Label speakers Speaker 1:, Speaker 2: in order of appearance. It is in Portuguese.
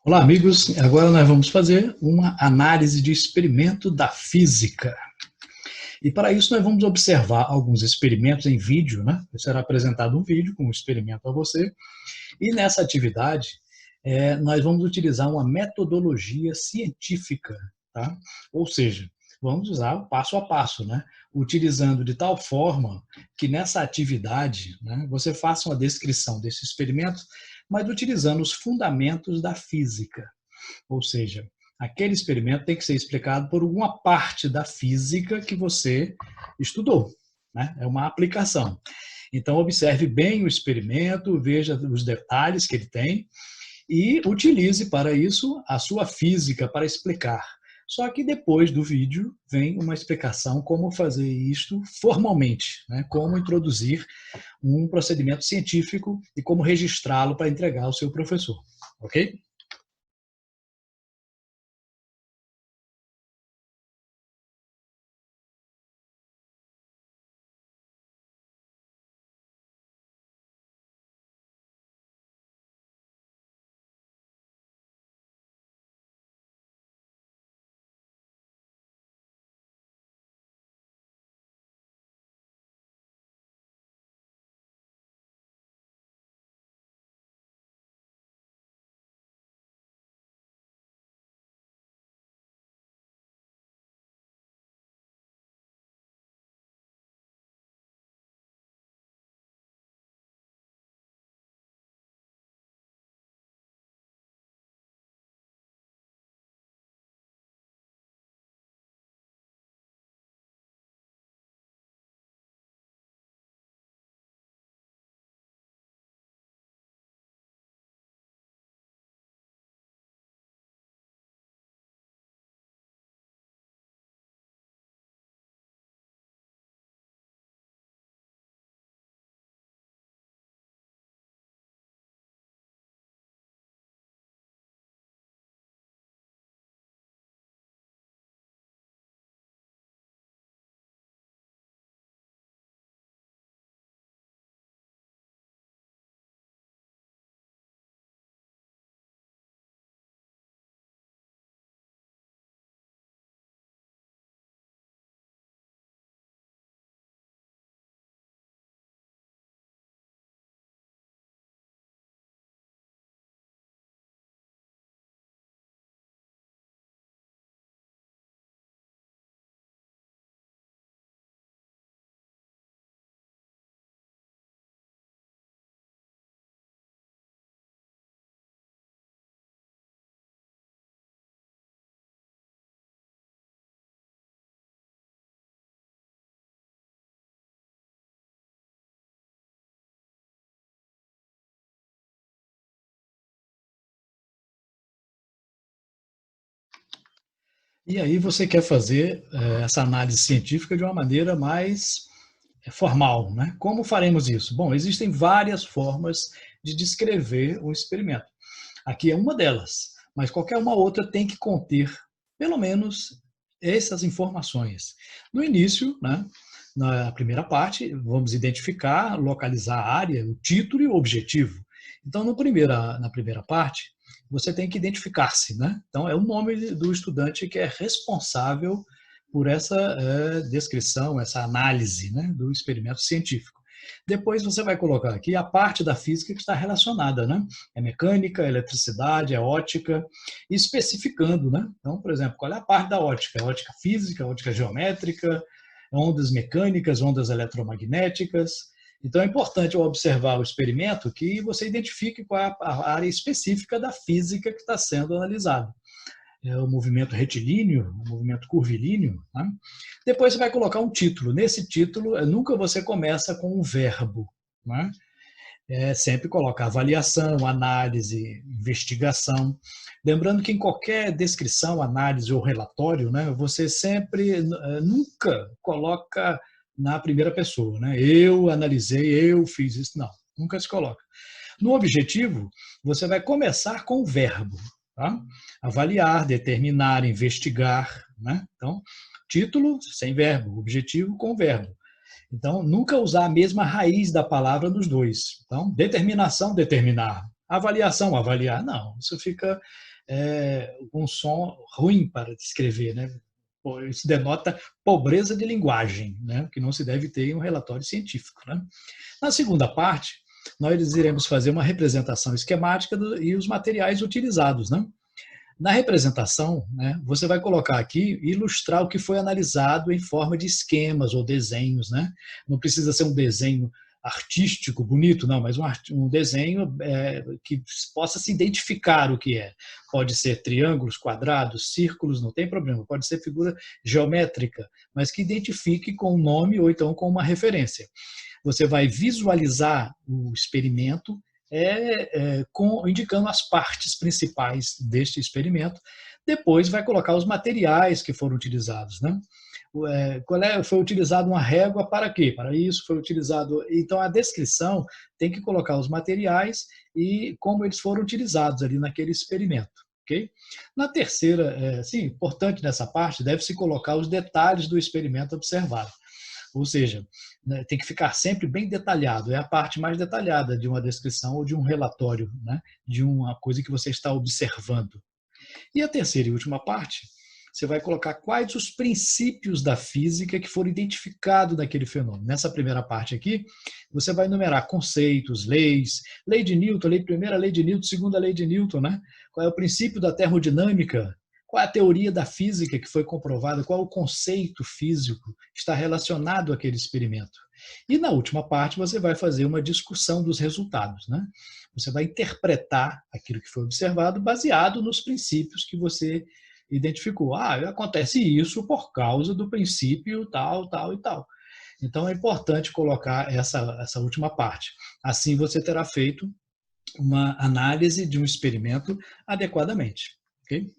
Speaker 1: Olá, amigos. Agora nós vamos fazer uma análise de experimento da física. E para isso nós vamos observar alguns experimentos em vídeo, né? Será apresentado um vídeo com um experimento a você. E nessa atividade, nós vamos utilizar uma metodologia científica, tá? Ou seja, vamos usar o passo a passo, né? Utilizando de tal forma que nessa atividade, né, você faça uma descrição desse experimento, mas utilizando os fundamentos da física. Ou seja, aquele experimento tem que ser explicado por alguma parte da física que você estudou, né? É uma aplicação. Então, observe bem o experimento, veja os detalhes que ele tem e utilize para isso a sua física para explicar. Só que depois do vídeo vem uma explicação como fazer isto formalmente, né? Como introduzir um procedimento científico e como registrá-lo para entregar ao seu professor, ok? E aí você quer fazer essa análise científica de uma maneira mais formal, né? Como faremos isso? Bom, existem várias formas de descrever um experimento. Aqui é uma delas, mas qualquer uma outra tem que conter, pelo menos, essas informações. No início, né, na primeira parte, vamos identificar, localizar a área, o título e o objetivo. Então, na primeira parte, você tem que identificar-se, né? Então, é o nome do estudante que é responsável por essa descrição, essa análise, né, do experimento científico. Depois você vai colocar aqui a parte da física que está relacionada, né? É mecânica, é eletricidade, é ótica, especificando, né? Então, por exemplo, qual é a parte da ótica? É ótica física, ótica geométrica, ondas mecânicas, ondas eletromagnéticas. Então, é importante ao observar o experimento que você identifique qual é a área específica da física que está sendo analisada. É o movimento retilíneo, o movimento curvilíneo. Né? Depois você vai colocar um título. Nesse título, nunca você começa com um verbo. Né? Sempre coloca avaliação, análise, investigação. Lembrando que em qualquer descrição, análise ou relatório, né, você sempre, nunca coloca na primeira pessoa. Né? Eu analisei, eu fiz isso. Não, nunca se coloca. No objetivo, você vai começar com o verbo. Tá? Avaliar, determinar, investigar. Né? Então, título sem verbo, objetivo com verbo. Então, nunca usar a mesma raiz da palavra nos dois. Então, determinação, determinar. Avaliação, avaliar. Não, isso fica um som ruim para descrever, né? Isso denota pobreza de linguagem, né? Que não se deve ter em um relatório científico, né? Na segunda parte, nós iremos fazer uma representação esquemática e os materiais utilizados, né? Na representação, né, você vai colocar aqui, ilustrar o que foi analisado em forma de esquemas ou desenhos, né? Não precisa ser um desenho artístico, bonito, não, mas um desenho que possa se identificar o que é. Pode ser triângulos, quadrados, círculos, não tem problema. Pode ser figura geométrica, mas que identifique com um nome ou então com uma referência. Você vai visualizar o experimento indicando as partes principais deste experimento. Depois vai colocar os materiais que foram utilizados, né? Foi utilizado uma régua para quê? Para isso foi utilizado. Então a descrição tem que colocar os materiais e como eles foram utilizados ali naquele experimento. Okay? Na terceira, sim, importante nessa parte, deve-se colocar os detalhes do experimento observado. Ou seja, né, tem que ficar sempre bem detalhado. É a parte mais detalhada de uma descrição ou de um relatório, né, de uma coisa que você está observando. E a terceira e última parte, você vai colocar quais os princípios da física que foram identificados naquele fenômeno. Nessa primeira parte aqui, você vai enumerar conceitos, leis, lei de Newton, primeira lei de Newton, segunda lei de Newton, né? Qual é o princípio da termodinâmica, qual é a teoria da física que foi comprovada, qual é o conceito físico que está relacionado àquele experimento. E na última parte você vai fazer uma discussão dos resultados, né? Você vai interpretar aquilo que foi observado baseado nos princípios que você identificou. Acontece isso por causa do princípio tal, tal e tal. Então é importante colocar essa última parte. Assim você terá feito uma análise de um experimento adequadamente. Ok?